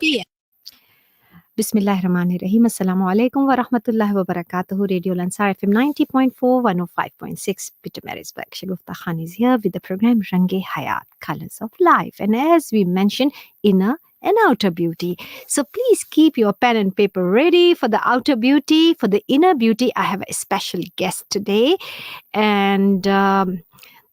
p.m. Bismillahirrahmanirrahim. Assalamu alaikum wa rahmatullahi wa barakatuhu. Radio Lansar FM 90.4, 105.6. Peter Marisburg. Shagufta Khan is here with the program Range Hayat, Colors of Life. And as we mentioned, inner and outer beauty. So please keep your pen and paper ready for the outer beauty. For the inner beauty, I have a special guest today. And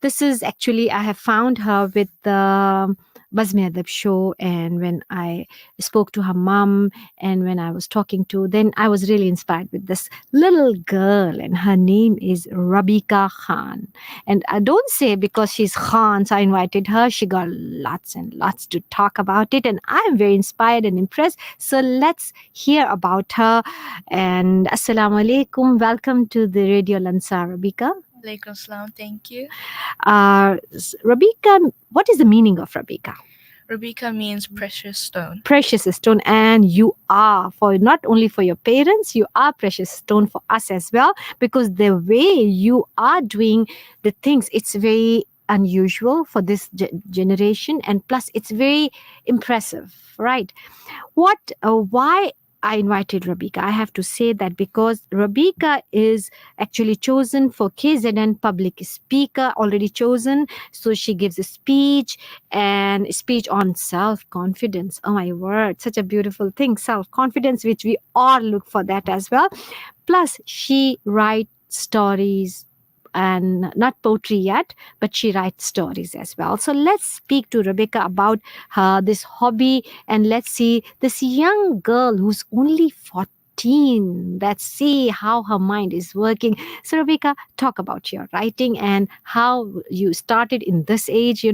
this is actually, I have found her with the Bazmi Adab show, and when I spoke to her mom and when I was talking to, then I was really inspired with this little girl, and her name is Rabika Khan. And I don't say because she's Khan, so I invited her. She got lots and lots to talk about it, and I'm very inspired and impressed. So let's hear about her. And Assalamu alaikum. Welcome to the Radio Lansar, Rabika. Alaikum salam, thank you. Rabika, what is the meaning of Rabika? Rabika means precious stone. Precious stone, and you are, for not only for your parents, you are precious stone for us as well, because the way you are doing the things, it's very unusual for this generation, and plus it's very impressive, right? Why I invited Rabika? I have to say that because Rabika is actually chosen for KZN public speaker, already chosen. So she gives a speech on self-confidence. Oh my word, such a beautiful thing, self-confidence, which we all look for that as well. Plus she writes stories, and not poetry yet, but she writes stories as well. So let's speak to Rabika about her this hobby, and let's see this young girl who's only 14. Let's see how her mind is working. So Rabika, talk about your writing and how you started in this age.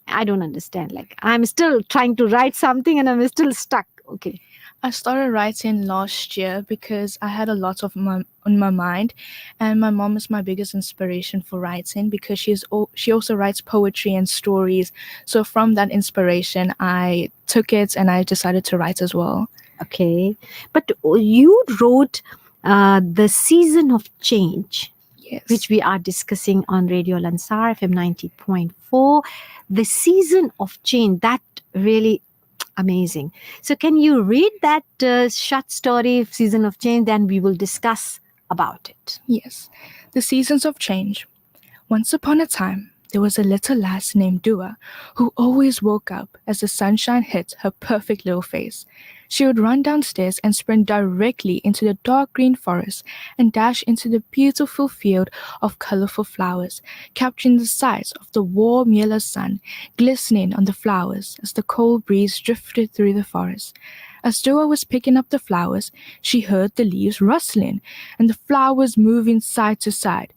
I don't understand. Like, I'm still trying to write something and I'm still stuck. Okay. I started writing last year because I had a lot on my mind, and my mom is my biggest inspiration for writing because she also writes poetry and stories. So from that inspiration, I took it and I decided to write as well. Okay, but you wrote The Season of Change. Yes. Which we are discussing on Radio Lansar FM 90.4. The Season of Change, that really amazing. So can you read that short story, Season of Change, then we will discuss about it. Yes. The Seasons of Change. Once upon a time, there was a little lass named Dua who always woke up as the sunshine hit her perfect little face. She would run downstairs and sprint directly into the dark green forest and dash into the beautiful field of colorful flowers, capturing the sight of the warm yellow sun glistening on the flowers as the cold breeze drifted through the forest. As Dua was picking up the flowers, she heard the leaves rustling and the flowers moving side to side.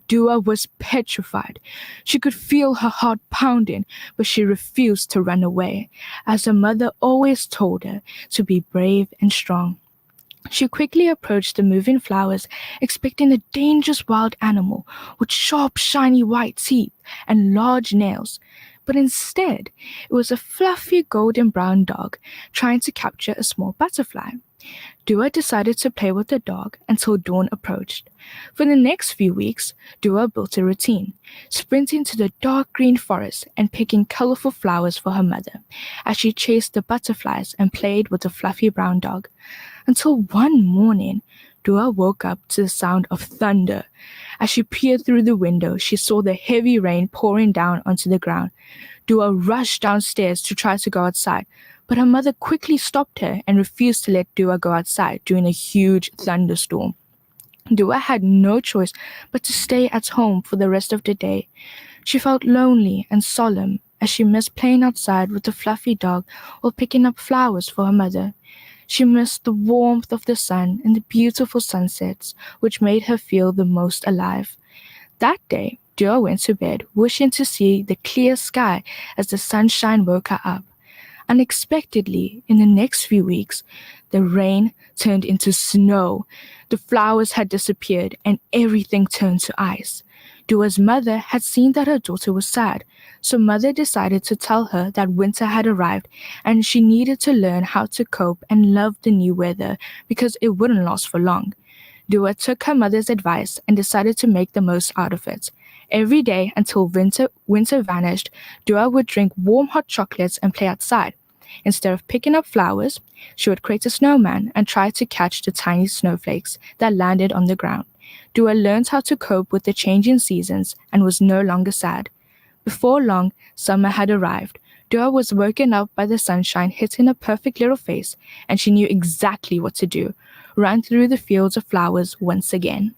Dua was petrified. She could feel her heart pounding, but she refused to run away, as her mother always told her to be brave and strong. She quickly approached the moving flowers, expecting a dangerous wild animal with sharp, shiny white teeth and large nails. But instead, it was a fluffy golden brown dog trying to capture a small butterfly. Dua decided to play with the dog until dawn approached. For the next few weeks, Dua built a routine, sprinting to the dark green forest and picking colorful flowers for her mother, as she chased the butterflies and played with the fluffy brown dog. Until one morning, Dua woke up to the sound of thunder. As she peered through the window, she saw the heavy rain pouring down onto the ground. Dua rushed downstairs to try to go outside, but her mother quickly stopped her and refused to let Dua go outside during a huge thunderstorm. Dua had no choice but to stay at home for the rest of the day. She felt lonely and solemn as she missed playing outside with the fluffy dog or picking up flowers for her mother. She missed the warmth of the sun and the beautiful sunsets, which made her feel the most alive. That day, Dua went to bed, wishing to see the clear sky as the sunshine woke her up. Unexpectedly, in the next few weeks, the rain turned into snow. The flowers had disappeared and everything turned to ice. Dua's mother had seen that her daughter was sad, so mother decided to tell her that winter had arrived and she needed to learn how to cope and love the new weather because it wouldn't last for long. Dua took her mother's advice and decided to make the most out of it. Every day until winter vanished, Dua would drink warm hot chocolates and play outside. Instead of picking up flowers, she would create a snowman and try to catch the tiny snowflakes that landed on the ground. Dua learned how to cope with the changing seasons and was no longer sad. Before long, summer had arrived. Dua was woken up by the sunshine hitting her perfect little face, and she knew exactly what to do: run through the fields of flowers once again.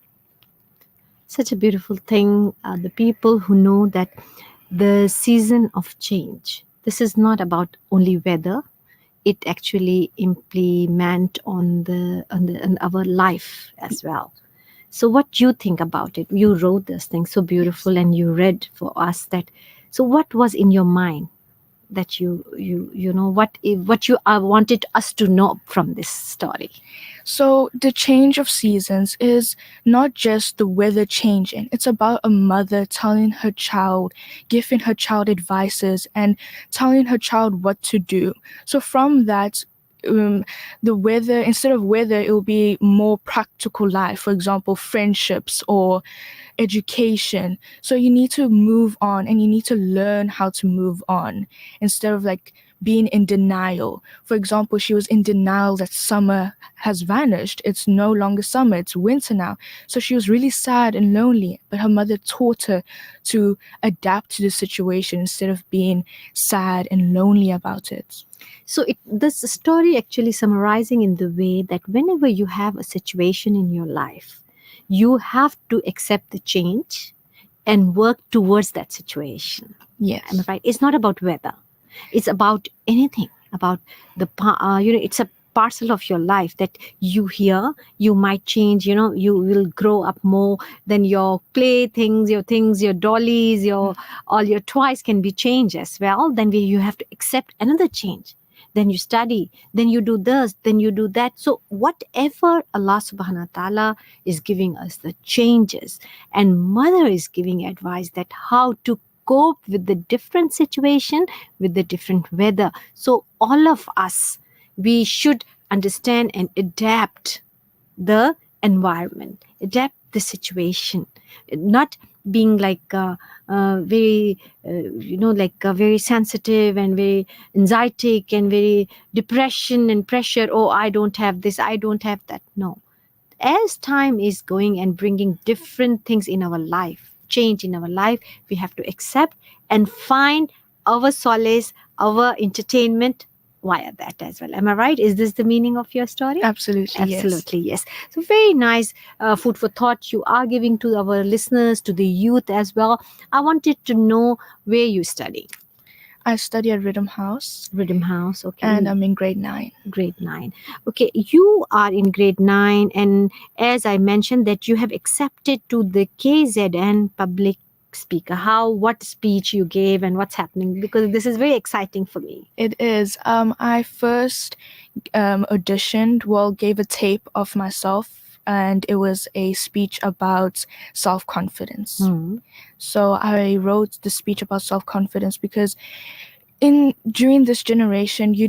Such a beautiful thing. The people who know that the season of change, this is not about only weather, it actually implement on our life as well. So what do you think about it? You wrote this thing so beautiful and you read for us that. So what was in your mind that you know what you wanted us to know from this story? So, the change of seasons is not just the weather changing, it's about a mother telling her child, giving her child advices, and telling her child what to do. So, from that, the weather, instead of weather, it will be more practical life, for example, friendships or education. So you need to move on and you need to learn how to move on instead of like being in denial. For example, she was in denial that summer has vanished. It's no longer summer, it's winter now. So she was really sad and lonely, but her mother taught her to adapt to the situation instead of being sad and lonely about it. So this story actually summarizing in the way that whenever you have a situation in your life, you have to accept the change and work towards that situation. Am I Yes. right? It's not about weather. It's about anything. About it's a parcel of your life that you hear. You might change. You will grow up more. Then your things, your dollies, your all your toys can be changed as well. Then you have to accept another change. Then you study, then you do this, then you do that. So whatever Allah subhanahu wa ta'ala is giving us the changes, and mother is giving advice that how to cope with the different situation, with the different weather. So all of us, we should understand and adapt the environment, adapt the situation, not being like very, like very sensitive and very anxietic and very depression and pressure. Oh, I don't have this, I don't have that. No, as time is going and bringing different things in our life, change in our life, we have to accept and find our solace, our entertainment via that as well. Am I right? Is this the meaning of your story? Absolutely, yes. Absolutely, yes. So, very nice food for thought you are giving to our listeners, to the youth as well. I wanted to know where you study. I study at Rhythm House Rhythm House, okay. and I'm in grade 9. Grade 9. Okay, you are in grade 9, and as I mentioned that you have accepted to the KZN public speaker. What speech you gave and what's happening, because this is very exciting for me. It is. I first auditioned, well, gave a tape of myself, and it was a speech about self confidence. So I wrote the speech about self confidence because during this generation, you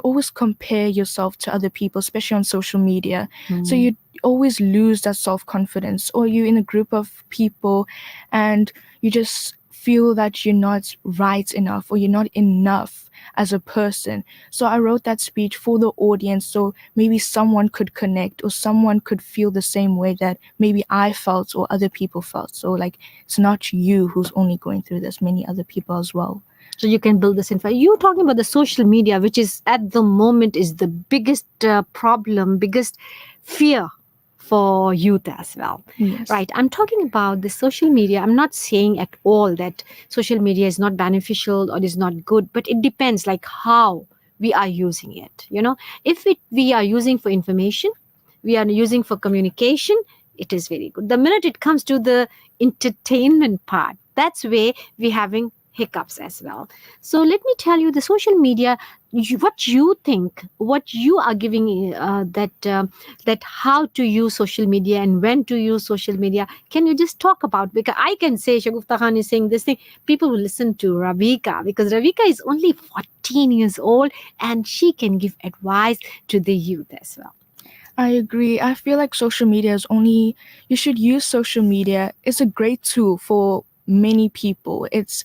always compare yourself to other people, especially on social media. So you always lose that self confidence, or you're in a group of people and you just feel that you're not right enough or you're not enough as a person. So I wrote that speech for the audience so maybe someone could connect or someone could feel the same way that maybe I felt or other people felt. So like it's not you who's only going through this, many other people as well. So you can build this info. You talking about the social media, which is at the moment is the biggest problem, biggest fear for youth as well. Yes. Right. I'm talking about the social media. I'm not saying at all that social media is not beneficial or is not good, but it depends like how we are using it. If we are using for information, we are using for communication, it is very good. The minute it comes to the entertainment part, that's where we're having hiccups as well. So let me tell you the social media, what you think, what you are giving that how to use social media and when to use social media. Can you just talk about, because I can say Shagufta Khan is saying this thing, people will listen to Ravika because Ravika is only 14 years old and she can give advice to the youth as well. I agree. I feel like social media is only, you should use social media. It's a great tool for many people. It's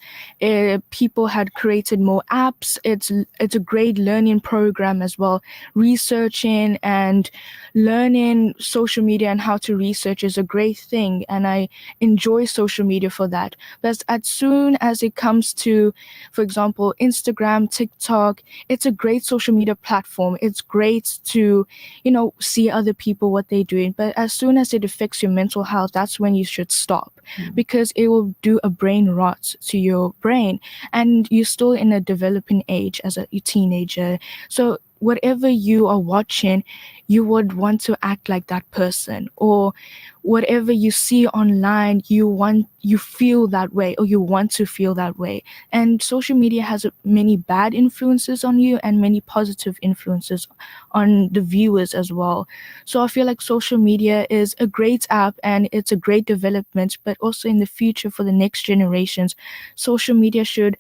people had created more apps. It's a great learning program as well. Researching and learning social media and how to research is a great thing, and I enjoy social media for that. But as soon as it comes to, for example, Instagram, TikTok, it's a great social media platform. It's great to, see other people what they're doing. But as soon as it affects your mental health, that's when you should stop, because it will do a brain rot to your brain, and you're still in a developing age as a teenager. So whatever you are watching, you would want to act like that person, or whatever you see online, you feel that way, or you want to feel that way. And social media has many bad influences on you and many positive influences on the viewers as well. So I feel like social media is a great app and it's a great development, but also in the future for the next generations, social media should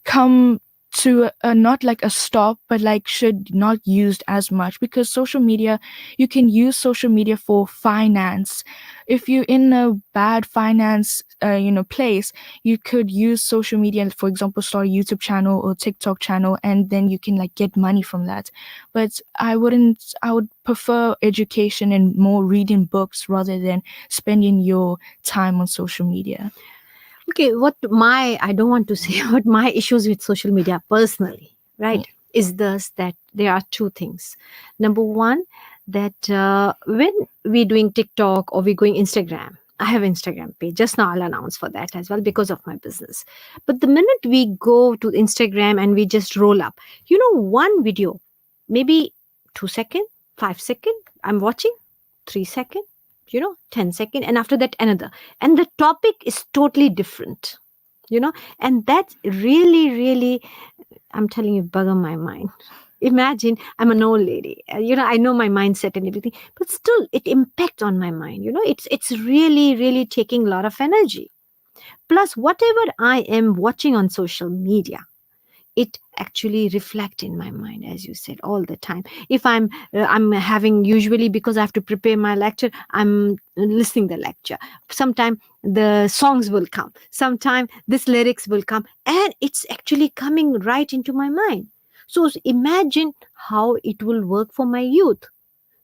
come to not like a stop, but like should not used as much, because social media, you can use social media for finance. If you're in a bad finance place, you could use social media, for example, start a YouTube channel or TikTok channel, and then you can like get money from that. But I would prefer education and more reading books rather than spending your time on social media. Okay, I don't want to say what my issues with social media personally, Yeah. right, is thus that there are two things. Number one, that when we're doing TikTok or we're going Instagram, I have Instagram page. Just now I'll announce for that as well because of my business. But the minute we go to Instagram and we just roll up, one video, maybe 2 second, 5 second, I'm watching, 3 second, 10 second, and after that another, and the topic is totally different, and that really, really, I'm telling you, bugger my mind. Imagine I'm an old lady, I know my mindset and everything, but still it impacts on my mind. It's really, really taking a lot of energy. Plus, whatever I am watching on social media, it actually reflect in my mind, as you said, all the time. If I'm having, usually because I have to prepare my lecture, I'm listening the lecture. Sometime the songs will come, sometime this lyrics will come, and it's actually coming right into my mind. So imagine how it will work for my youth.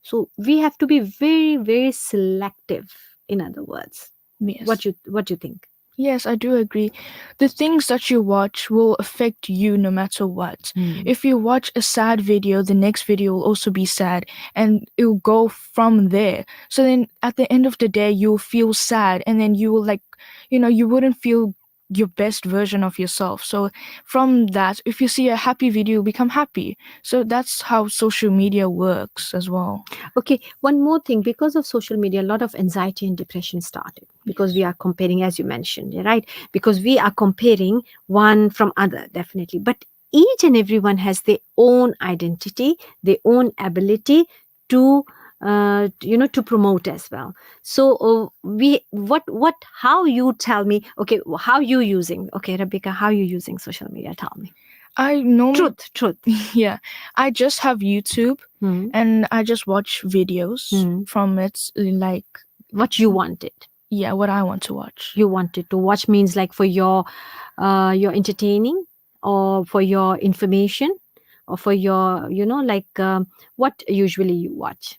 So we have to be very, very selective, in other words. Yes. What you think? Yes, I do agree. The things that you watch will affect you no matter what. If you watch a sad video, the next video will also be sad, and it will go from there. So then at the end of the day, you'll feel sad, and then you will like, you wouldn't feel your best version of yourself. So from that, if you see a happy video, you become happy. So that's how social media works as well. Okay, one more thing. Because of social media, a lot of anxiety and depression started because we are comparing, as you mentioned, right? Because we are comparing one from other, definitely. But each and everyone has their own identity, their own ability to to promote as well. So we how you tell me, okay, how you using, okay, Rebecca, how you using social media, tell me. I normally Truth. Yeah, I just have YouTube, Hmm. and I just watch videos Hmm. from it, like, What you wanted. yeah, what I want to watch. You wanted to watch means like for your entertaining, or for your information, or for your, what usually you watch.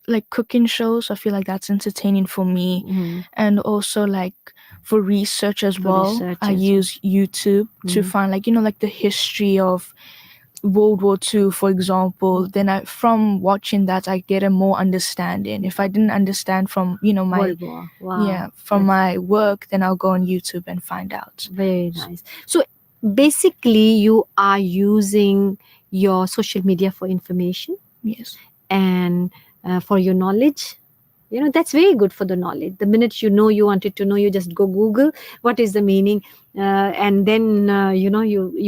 Like cooking shows, I feel like that's entertaining for me. Mhm. And also like for research as For well, research I as well. use YouTube to Mhm. find like, like the history of World War II, for example. Then from watching that, I get a more understanding. If I didn't understand from, my, World War. yeah, Wow. from That's my work, then I'll go on YouTube and find out. very nice. So basically you are using your social media for information Yes. and for your knowledge. That's very good for the knowledge. The minute you wanted to know, you just go Google what is the meaning, and then you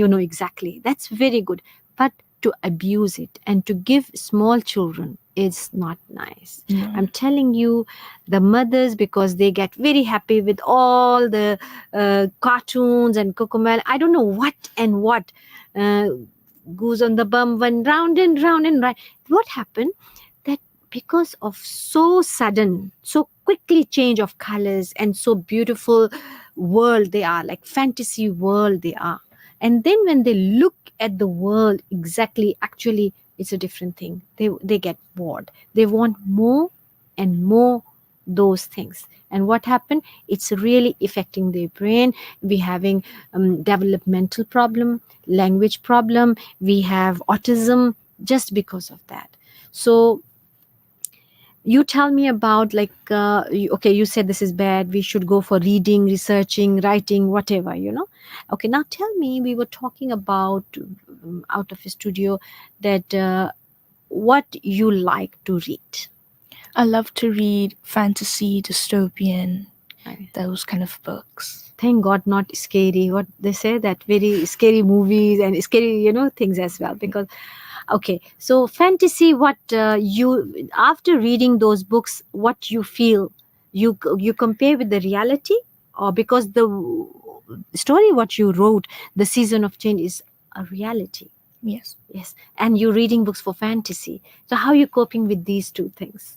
know exactly. That's very good. But to abuse it and to give small children is not nice. No. I'm telling you, the mothers, because they get very happy with all the cartoons and Cocomelon, I don't know what and what, uh, goose on the bum went round and right. What happened, that because of so sudden, so quickly change of colors and so beautiful world they are, like fantasy world they are. And then when they look at the world exactly, actually it's a different thing. They get bored. They want more and more those things. And what happened? It's really affecting their brain. We having developmental problem, language problem. We have autism just because of that. So you tell me about, like, okay, you said this is bad, we should go for reading, researching, writing, whatever, okay. Now tell me, we were talking about out of a studio, that what you like to read. I love to read fantasy, dystopian, Right. those kind of books. Thank God, not scary. What they say, that very scary movies and scary, things as well. Because, okay, so fantasy. What you, after reading those books, what you feel, you compare with the reality, or because the story what you wrote, the season of change, is a reality. Yes. Yes, and you're reading books for fantasy. So how are you coping with these two things?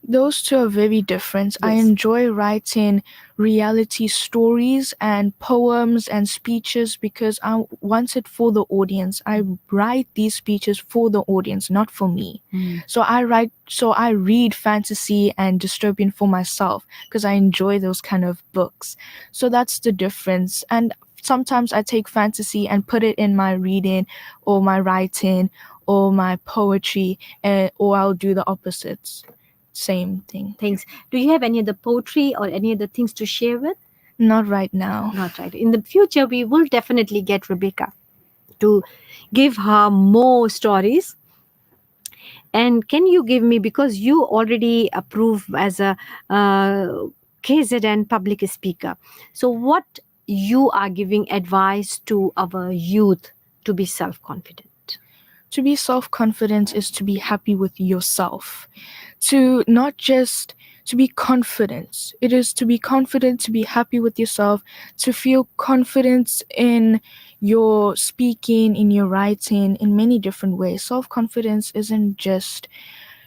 Those two are very different. I Yes. enjoy writing reality stories and poems and speeches because I want it for the audience. I write these speeches for the audience, not for me. Mm. So I read fantasy and dystopian for myself because I enjoy those kind of books. So that's the difference. And sometimes I take fantasy and put it in my reading or my writing or my poetry, or I'll do the opposites. Same thing. Things. Do you have any other poetry or any other things to share with? Not right now. Not right. In the future, we will definitely get Rebecca to give her more stories. And can you give me, because you already approve as a KZN public speaker, so what you are giving advice to our youth to be self-confident? To be self confident is to be happy with yourself. To not just to be confident. It is to be confident, to be happy with yourself, to feel confident in your speaking, in your writing, in many different ways. Self confidence isn't just,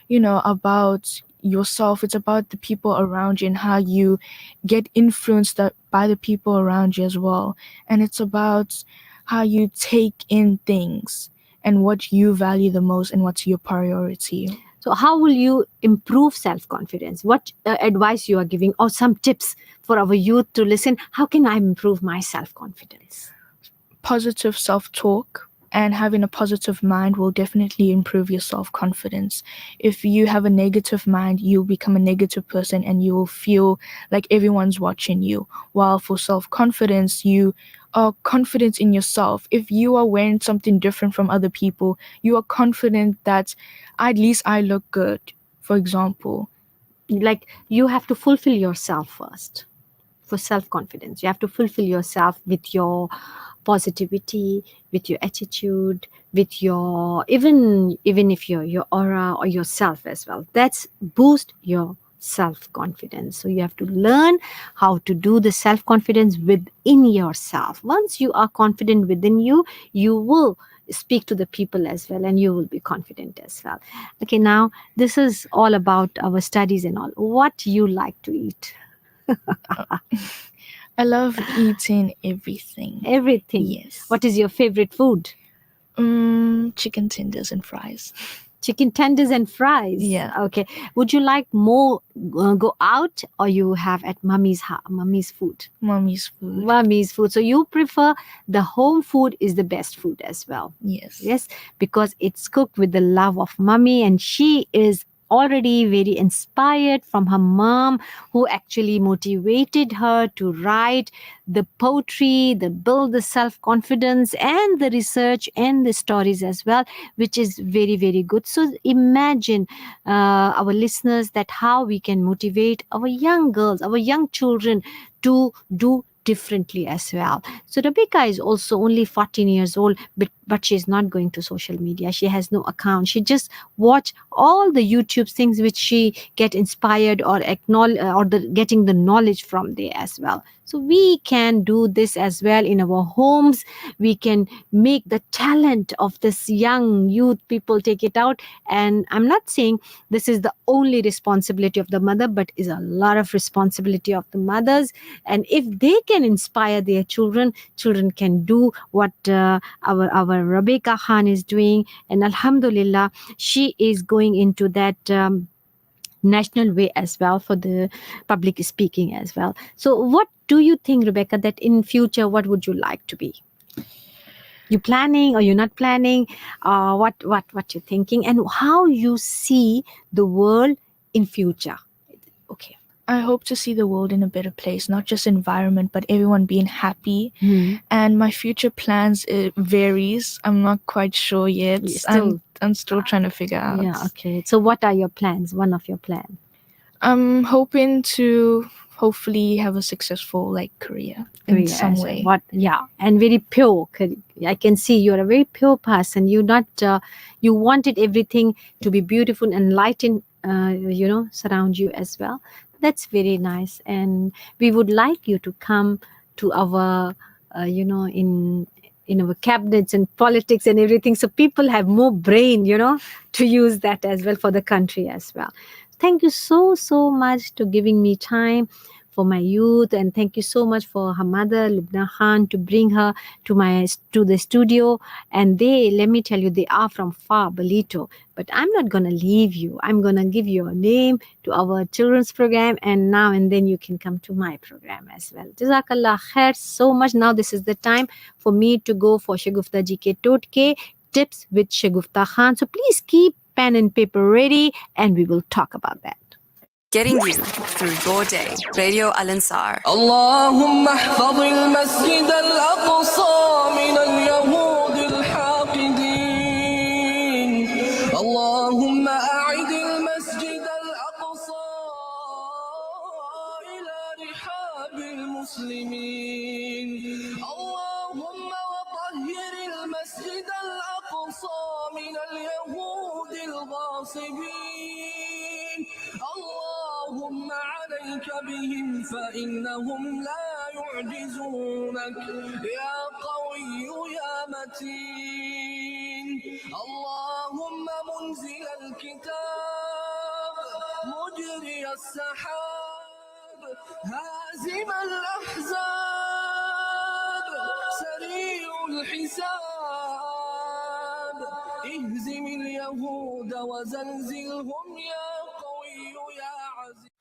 about yourself. It's about the people around you and how you get influenced by the people around you as well. And it's about how you take in things and what you value the most and what's your priority. So how will you improve self-confidence? What advice you are giving, or some tips for our youth to listen? How can I improve my self-confidence? Positive self-talk and having a positive mind will definitely improve your self-confidence. If you have a negative mind, you'll become a negative person and you'll feel like everyone's watching you. While for self-confidence, you are confident in yourself. If you are wearing something different from other people, you are confident that at least I look good, for example. Like, you have to fulfill yourself first. For self-confidence, you have to fulfill yourself with your positivity, with your attitude, with your, even if your aura or yourself as well. That's boost your self-confidence. So you have to learn how to do the self-confidence within yourself. Once you are confident within you, you will speak to the people as well, and you will be confident as well. Okay, now this is all about our studies and all. What you like to eat? I love eating everything. Everything. Yes. What is your favorite food? Chicken tenders and fries. Chicken tenders and fries. Yeah. Okay. Would you like more go out, or you have at mommy's food? Mommy's food. Mommy's food. So you prefer the home food is the best food as well. Yes. Yes, because it's cooked with the love of mommy, and she is already very inspired from her mom, who actually motivated her to write the poetry, the build the self-confidence, and the research and the stories as well, which is very, very good. So imagine, our listeners, that how we can motivate our young girls, our young children to do differently as well. So Rebecca is also only 14 years old, but but she's not going to social media. She has no account. She just watch all the YouTube things which she get inspired or acknowledge or getting the knowledge from there as well. So we can do this as well in our homes. We can make the talent of this young youth people take it out. And I'm not saying this is the only responsibility of the mother, but is a lot of responsibility of the mothers. And if they can inspire their children, children can do what our Rebecca Khan is doing. And Alhamdulillah, she is going into that national way as well for the public speaking as well. So what do you think, Rebecca, that in future, what would you like to be? You planning or you're not planning? What you're thinking and how you see the world in future? Okay. I hope to see the world in a better place, not just environment, but everyone being happy. And my future plans, it varies. I'm not quite sure yet. I'm still trying to figure out. Yeah, okay. So what are your plans? One of your plans? I'm hoping to hopefully have a successful career in some way. And very pure. I can see you're a very pure person. You not you wanted everything to be beautiful and light in surround you as well. That's very nice, and we would like you to come to our in our cabinets and politics and everything, so people have more brain to use that as well for the country as well. Thank you so much to giving me time for my youth, and thank you so much for her mother Lubna Khan to bring her to the studio. And they, let me tell you, they are from far Balito, but I'm not gonna leave you. I'm gonna give you a name to our children's program, and now and then you can come to my program as well. Jazakallah khair so much. Now this is the time for me to go for Shagufta ji ke Totke tips with Shagufta Khan. So please keep pen and paper ready, and we will talk about that. Getting you through your day. Radio Al Ansar. اللهم احفظ المسجد الأقصى من اليهود الحاقدين. اللهم أعد المسجد الأقصى إلى رحاب المسلمين. اللهم وطهر المسجد الأقصى من اليهود الغاصبين. اللهم عليك بهم فإنهم لا يعجزونك يا قوي يا متين. اللهم منزل الكتاب مجري السحاب هازم الأحزاب سريع الحساب اهزم اليهود وزلزلهم يا قوي يا عزيز.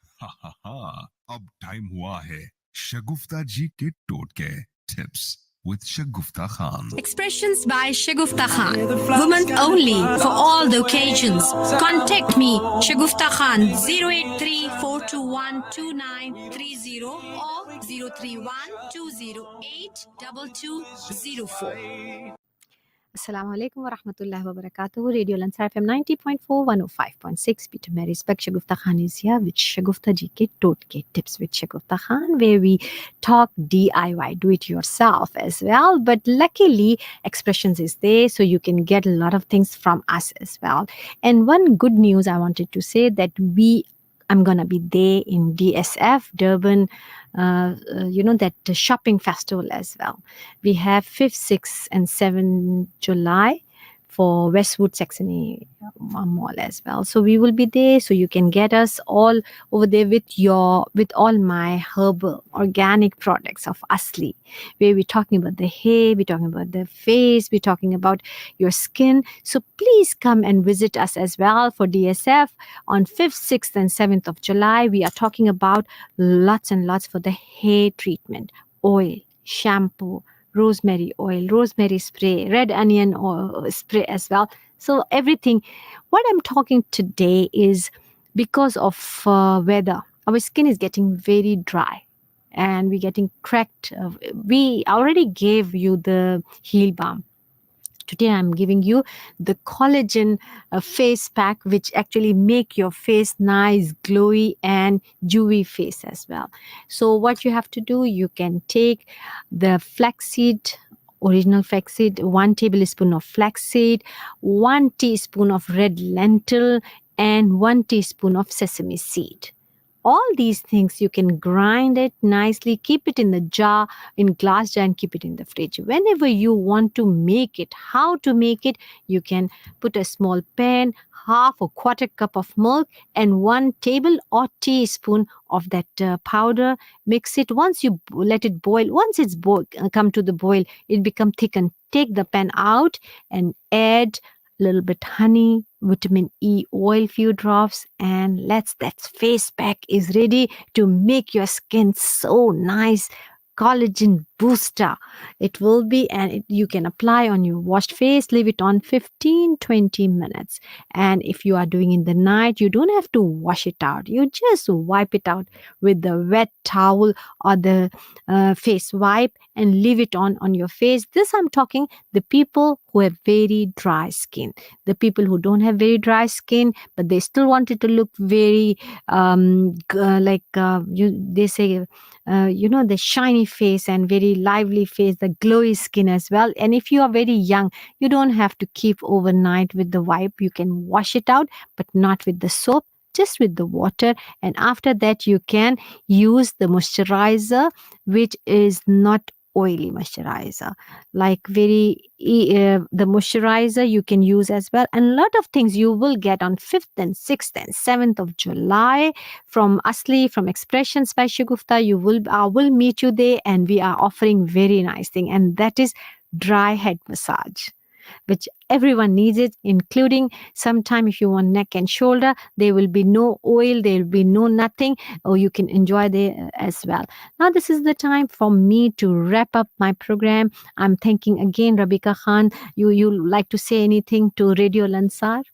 अब time हुआ है शगुफ्ता जी के टोटके tips with Shagufta Khan. Expressions by Shagufta Khan. Women only for all the occasions. Contact me, Shagufta Khan, 083-421-2930 or 031-208-2204. Assalamu alaikum wa rahmatullahi wa barakatuh. Radio Lansar FM 90.4, 105.6. Peter Mary Spec Shagufta Khan is here with Shagufta ji ke Totke tips with Shagufta Khan, where we talk DIY, do it yourself as well. But luckily, Expressions is there, so you can get a lot of things from us as well. And one good news I wanted to say that I'm going to be there in DSF, Durban, that shopping festival as well. We have 5th, 6th and 7th July for Westwood Saxony Mall as well. So we will be there, so you can get us all over there with all my herbal organic products of Asli, where we're talking about the hair, we're talking about the face, we're talking about your skin. So please come and visit us as well for DSF on 5th, 6th and 7th of July. We are talking about lots and lots for the hair treatment, oil, shampoo, rosemary oil, rosemary spray, red onion oil spray as well. So everything. What I'm talking today is because of weather. Our skin is getting very dry and we're getting cracked. We already gave you the Heal Balm. Today I'm giving you the collagen face pack, which actually make your face nice, glowy and dewy face as well. So what you have to do, you can take the flaxseed original flaxseed, 1 tablespoon of flaxseed, 1 teaspoon of red lentil, and 1 teaspoon of sesame seed. All these things you can grind it nicely, keep it in the jar, in glass jar, and keep it in the fridge. Whenever you want to make it, how to make it, you can put a small pan, half or quarter cup of milk, and 1 table or teaspoon of that powder. Mix it. Once you let it boil, once it's come to the boil, it become thickened. Take the pan out and add little bit honey, vitamin E oil, few drops, and that face pack is ready to make your skin so nice. Collagen booster it will be, and you can apply on your washed face, leave it on 15-20 minutes. And if you are doing in the night, you don't have to wash it out, you just wipe it out with the wet towel or the face wipe and leave it on your face. This I'm talking the people who have very dry skin. The people who don't have very dry skin but they still want it to look very they say the shiny face and very lively face, the glowy skin as well. And if you are very young, you don't have to keep overnight with the wipe. You can wash it out, but not with the soap, just with the water. And after that, you can use the moisturizer, which is not oily moisturizer, like the moisturizer you can use as well. And a lot of things you will get on 5th and 6th and 7th of July from Asli, from Expressions by Shagufta. I will meet you there, and we are offering very nice thing, and that is dry head massage, which everyone needs it, including sometime if you want neck and shoulder. There will be no oil, there will be no nothing, or you can enjoy there as well. Now this is the time for me to wrap up my program. I'm thanking again Rabika Khan. You like to say anything to Radio Lansar?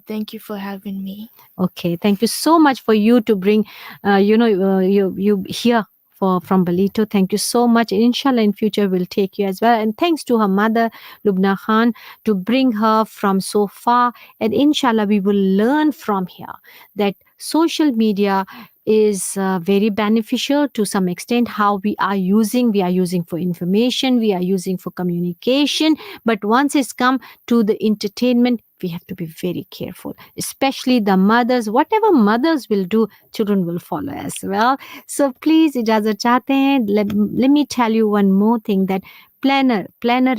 Thank you for having me. Okay, thank you so much for you to bring you here from Balito. Thank you so much. Inshallah, in future we'll take you as well. And thanks to her mother, Lubna Khan, to bring her from so far. And inshallah, we will learn from here that social media is very beneficial to some extent. How we are using for information, we are using for communication. But once it's come to the entertainment, we have to be very careful, especially the mothers. Whatever mothers will do, children will follow as well. So please, ijazat chahte hain. Let me tell you one more thing, that planner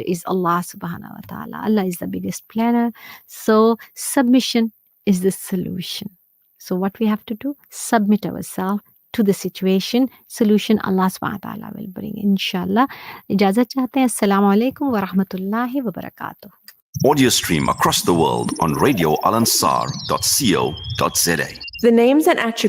is Allah subhanahu wa ta'ala. Allah is the biggest planner. So submission is the solution. So what we have to do, submit ourselves to the situation. Solution Allah subhanahu wa ta'ala will bring, inshallah. Ijazat chahte hain. Assalamu alaikum wa rahmatullahi wa barakatuh. Audio stream across the world on radioalansar.co.za. The names and attributes